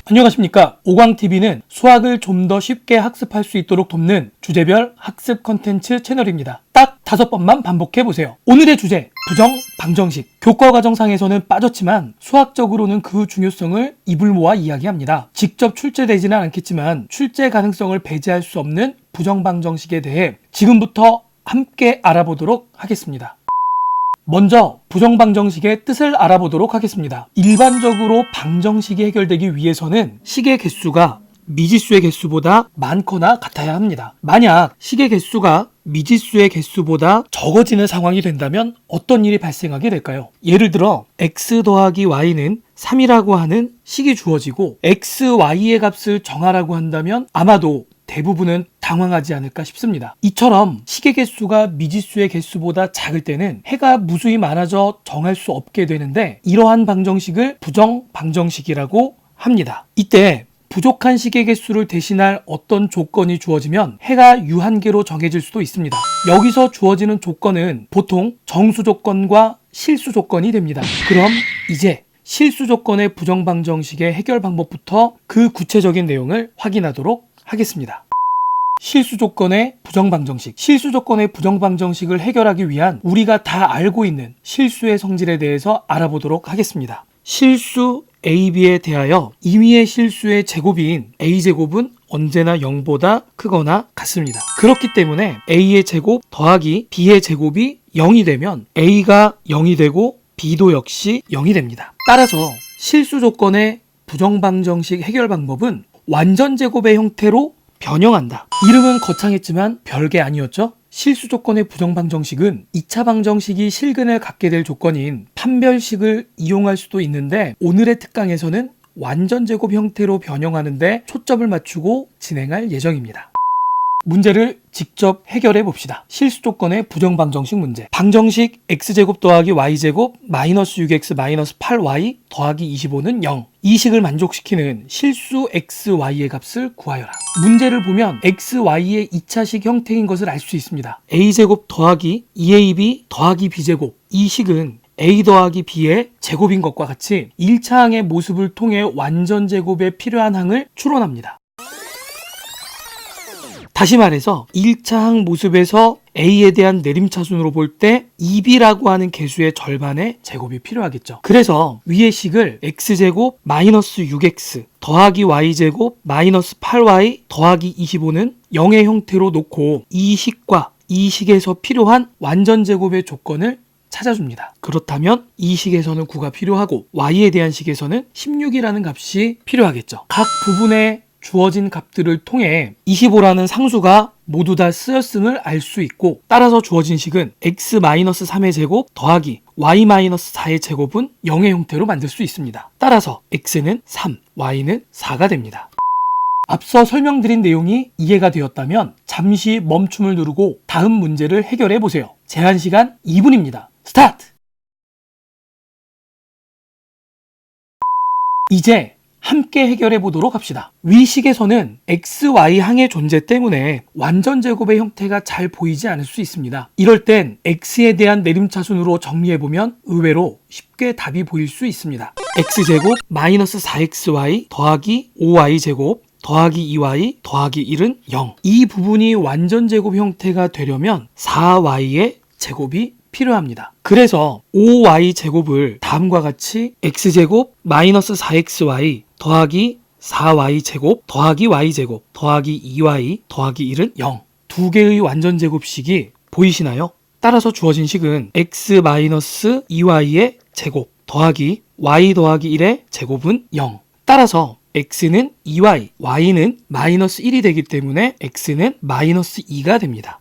안녕하십니까. 오광TV는 수학을 좀 더 쉽게 학습할 수 있도록 돕는 주제별 학습 컨텐츠 채널입니다. 딱 5번만 반복해보세요. 오늘의 주제, 부정, 방정식. 교과과정상에서는 빠졌지만 수학적으로는 그 중요성을 입을 모아 이야기합니다. 직접 출제되지는 않겠지만 출제 가능성을 배제할 수 없는 부정, 방정식에 대해 지금부터 함께 알아보도록 하겠습니다. 먼저 부정방정식의 뜻을 알아보도록 하겠습니다. 일반적으로 방정식이 해결되기 위해서는 식의 개수가 미지수의 개수보다 많거나 같아야 합니다. 만약 식의 개수가 미지수의 개수보다 적어지는 상황이 된다면 어떤 일이 발생하게 될까요? 예를 들어 x 더하기 y는 3이라고 하는 식이 주어지고 xy의 값을 정하라고 한다면 아마도 대부분은 당황하지 않을까 싶습니다. 이처럼 식의 개수가 미지수의 개수보다 작을 때는 해가 무수히 많아져 정할 수 없게 되는데 이러한 방정식을 부정방정식이라고 합니다. 이때 부족한 식의 개수를 대신할 어떤 조건이 주어지면 해가 유한계로 정해질 수도 있습니다. 여기서 주어지는 조건은 보통 정수 조건과 실수 조건이 됩니다. 그럼 이제 실수 조건의 부정방정식의 해결 방법부터 그 구체적인 내용을 확인하도록 하겠습니다. 실수 조건의 부정방정식. 실수 조건의 부정방정식을 해결하기 위한 우리가 다 알고 있는 실수의 성질에 대해서 알아보도록 하겠습니다. 실수 AB에 대하여 임의의 실수의 제곱인 A제곱은 언제나 0보다 크거나 같습니다. 그렇기 때문에 A의 제곱 더하기 B의 제곱이 0이 되면 A가 0이 되고 B도 역시 0이 됩니다. 따라서 실수 조건의 부정방정식 해결 방법은 완전제곱의 형태로 변형한다. 이름은 거창했지만 별게 아니었죠? 실수 조건의 부정방정식은 2차 방정식이 실근을 갖게 될 조건인 판별식을 이용할 수도 있는데 오늘의 특강에서는 완전제곱 형태로 변형하는데 초점을 맞추고 진행할 예정입니다. 문제를 직접 해결해 봅시다. 실수 조건의 부정방정식 문제. 방정식 x제곱 더하기 y제곱 마이너스 6x 마이너스 8y 더하기 25는 0. 이 식을 만족시키는 실수 xy의 값을 구하여라. 문제를 보면 xy의 2차식 형태인 것을 알 수 있습니다. a제곱 더하기 2ab 더하기 b제곱. 이 식은 a 더하기 b의 제곱인 것과 같이 1차 항의 모습을 통해 완전제곱에 필요한 항을 추론합니다. 다시 말해서 1차 항 모습에서 A에 대한 내림차순으로 볼 때 2B라고 하는 개수의 절반의 제곱이 필요하겠죠. 그래서 위의 식을 X제곱 마이너스 6X 더하기 Y제곱 마이너스 8Y 더하기 25는 0의 형태로 놓고 이 식과 이 식에서 필요한 완전제곱의 조건을 찾아줍니다. 그렇다면 이 식에서는 9가 필요하고 Y에 대한 식에서는 16이라는 값이 필요하겠죠. 각 부분의 주어진 값들을 통해 25라는 상수가 모두 다 쓰였음을 알 수 있고 따라서 주어진 식은 x-3의 제곱 더하기 y-4의 제곱은 0의 형태로 만들 수 있습니다. 따라서 x는 3, y는 4가 됩니다. 앞서 설명드린 내용이 이해가 되었다면 잠시 멈춤을 누르고 다음 문제를 해결해 보세요. 제한 시간 2분입니다. 스타트! 이제 함께 해결해 보도록 합시다. 위 식에서는 x, y 항의 존재 때문에 완전제곱의 형태가 잘 보이지 않을 수 있습니다. 이럴 땐 x에 대한 내림차순으로 정리해보면 의외로 쉽게 답이 보일 수 있습니다. x제곱 마이너스 4xy 더하기 5y제곱 더하기 2y 더하기 1은 0. 이 부분이 완전제곱 형태가 되려면 4y의 제곱이 필요합니다. 그래서 5y제곱을 다음과 같이 x제곱 마이너스 4xy 더하기 4y제곱 더하기 y제곱 더하기 2y 더하기 1은 0. 두 개의 완전제곱식이 보이시나요? 따라서 주어진 식은 x-2y의 제곱 더하기 y 더하기 1의 제곱은 0. 따라서 x는 2y, y는 마이너스 1이 되기 때문에 x는 마이너스 2가 됩니다.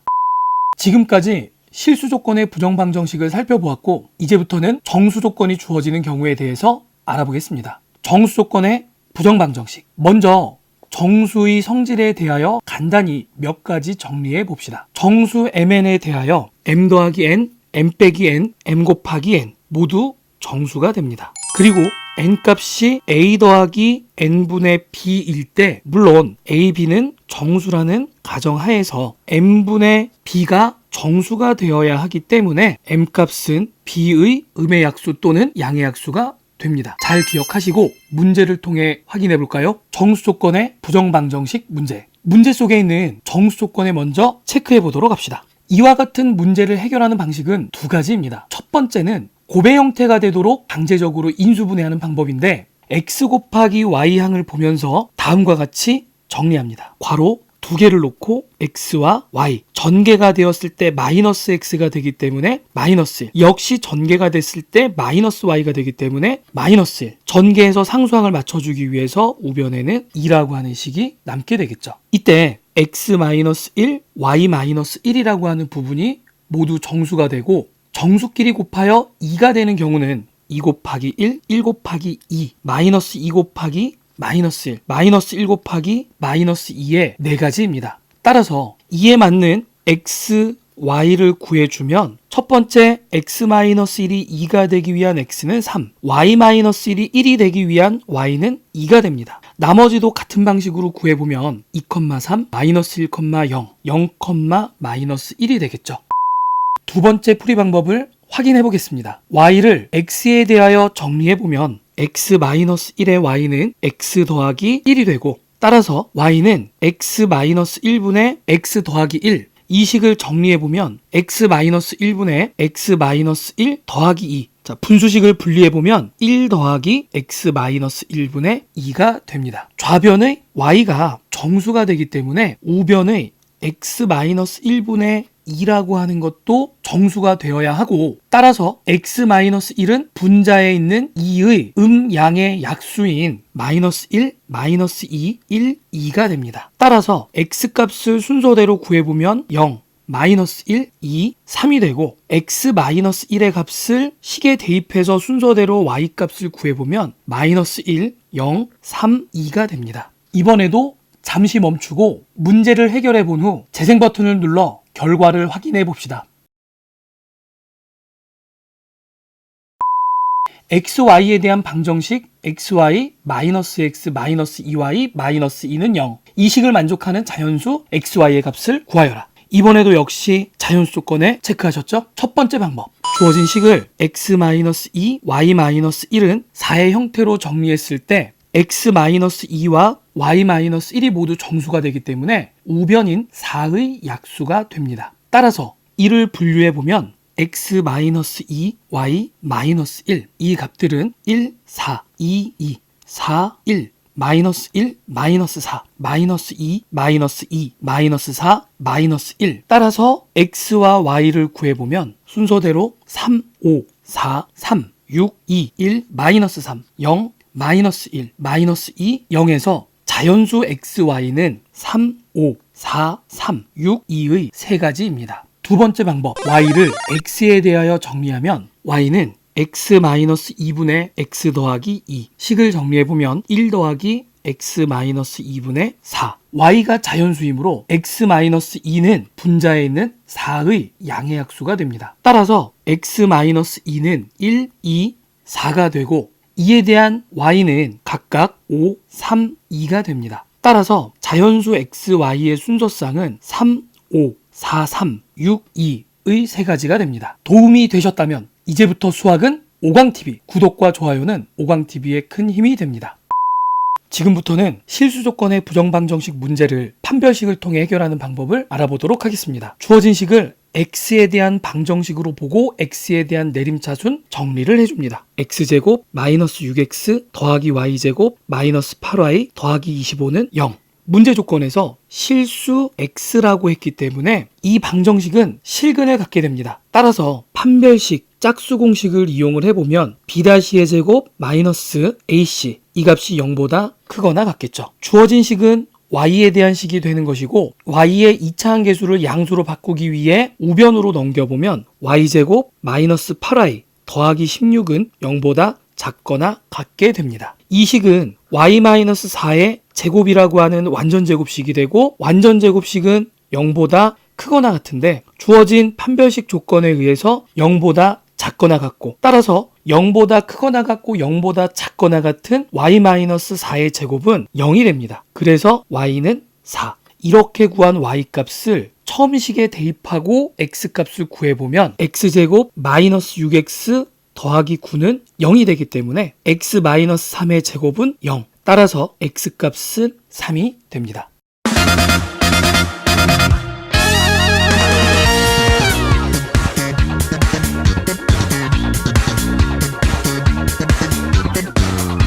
지금까지 실수 조건의 부정방정식을 살펴보았고 이제부터는 정수 조건이 주어지는 경우에 대해서 알아보겠습니다. 정수 조건의 부정방정식. 먼저 정수의 성질에 대하여 간단히 몇 가지 정리해 봅시다. 정수 mn에 대하여 m 더하기 n, m 빼기 n, m 곱하기 n 모두 정수가 됩니다. 그리고 n 값이 a 더하기 n분의 b일 때 물론 a, b는 정수라는 가정하에서 m분의 b가 정수가 되어야 하기 때문에 m 값은 b의 음의 약수 또는 양의 약수가 됩니다. 잘 기억하시고 문제를 통해 확인해 볼까요? 정수 조건의 부정방정식 문제. 문제 속에 있는 정수 조건에 먼저 체크해 보도록 합시다. 이와 같은 문제를 해결하는 방식은 두 가지입니다. 첫 번째는 곱의 형태가 되도록 강제적으로 인수분해하는 방법인데 x 곱하기 y항을 보면서 다음과 같이 정리합니다. 괄호 두 개를 놓고 x와 y 전개가 되었을 때 마이너스 x가 되기 때문에 마이너스 1 역시 전개가 됐을 때 마이너스 y가 되기 때문에 마이너스 1 전개해서 상수항을 맞춰주기 위해서 우변에는 2라고 하는 식이 남게 되겠죠. 이때 x-1, y-1이라고 하는 부분이 모두 정수가 되고 정수끼리 곱하여 2가 되는 경우는 2 곱하기 1, 1 곱하기 2, 마이너스 2 곱하기 마이너스 1, 마이너스 1 곱하기 마이너스 2의 4가지입니다. 따라서 이에 맞는 x, y를 구해주면 첫 번째 x-1이 2가 되기 위한 x는 3, y-1이 1이 되기 위한 y는 2가 됩니다. 나머지도 같은 방식으로 구해보면 2,3, 마이너스 1,0, 0, 마이너스 1이 되겠죠. 두 번째 풀이 방법을 확인해 보겠습니다. y를 x에 대하여 정리해보면 x-1의 y는 x 더하기 1이 되고 따라서 y는 x-1분의 x 더하기 1 이 식을 정리해보면 x-1분의 x-1 더하기 2 자, 분수식을 분리해보면 1 더하기 x-1분의 2가 됩니다. 좌변의 y가 정수가 되기 때문에 우변의 x-1분의 2라고 하는 것도 정수가 되어야 하고 따라서 x-1은 분자에 있는 2의 양의 약수인 마이너스 1, 마이너스 2, 1, 2가 됩니다. 따라서 x값을 순서대로 구해보면 0, 마이너스 1, 2, 3이 되고 x-1의 값을 식에 대입해서 순서대로 y값을 구해보면 마이너스 1, 0, 3, 2가 됩니다. 이번에도 잠시 멈추고 문제를 해결해 본 후 재생 버튼을 눌러 결과를 확인해 봅시다. xy에 대한 방정식 xy 마이너스 x 마이너스 2y 마이너스 2는 0 이 식을 만족하는 자연수 xy의 값을 구하여라. 이번에도 역시 자연수 조건에 체크하셨죠? 첫 번째 방법 주어진 식을 x-2 y-1은 4의 형태로 정리했을 때 x-2와 y-1이 모두 정수가 되기 때문에 우변인 4의 약수가 됩니다. 따라서 이를 분류해보면 x-2, y-1 이 값들은 1, 4, 2, 2, 4, 1, 마이너스 1, 마이너스 4, 마이너스 2, 마이너스 2, 마이너스 4, 마이너스 1 따라서 x와 y를 구해보면 순서대로 3, 5, 4, 3, 6, 2, 1, 마이너스 3, 0, 마이너스 1, 마이너스 2, 0에서 자연수 xy는 3, 5, 4, 3, 6, 2의 세 가지입니다. 두 번째 방법 y를 x에 대하여 정리하면 y는 x-2분의 x 더하기 2 식을 정리해보면 1 더하기 x-2분의 4 y가 자연수이므로 x-2는 분자에 있는 4의 양의 약수가 됩니다. 따라서 x-2는 1, 2, 4가 되고 이에 대한 y는 각각 5, 3, 2가 됩니다. 따라서 자연수 xy의 순서상은 3, 5, 4, 3, 6, 2의 세 가지가 됩니다. 도움이 되셨다면 이제부터 수학은 오광TV, 구독과 좋아요는 오광TV의 큰 힘이 됩니다. 지금부터는 실수 조건의 부정방정식 문제를 판별식을 통해 해결하는 방법을 알아보도록 하겠습니다. 주어진 식을 x에 대한 방정식으로 보고 x에 대한 내림차순 정리를 해줍니다. x제곱 마이너스 6x 더하기 y제곱 마이너스 8y 더하기 25는 0 문제 조건에서 실수 x라고 했기 때문에 이 방정식은 실근을 갖게 됩니다. 따라서 판별식 짝수 공식을 이용을 해보면 b-의 제곱 마이너스 ac 이 값이 0보다 크거나 같겠죠. 주어진 식은 y에 대한 식이 되는 것이고 y의 2차항 계수를 양수로 바꾸기 위해 우변으로 넘겨보면 y제곱 마이너스 8y 더하기 16은 0보다 작거나 같게 됩니다. 이 식은 y-4의 제곱이라고 하는 완전제곱식이 되고 완전제곱식은 0보다 크거나 같은데 주어진 판별식 조건에 의해서 0보다 작거나 같고 따라서 0보다 크거나 같고 0보다 작거나 같은 y-4의 제곱은 0이 됩니다. 그래서 y는 4. 이렇게 구한 y값을 처음 식에 대입하고 x값을 구해보면 x제곱 마이너스 6x 더하기 9는 0이 되기 때문에 x-3의 제곱은 0. 따라서 x값은 3이 됩니다.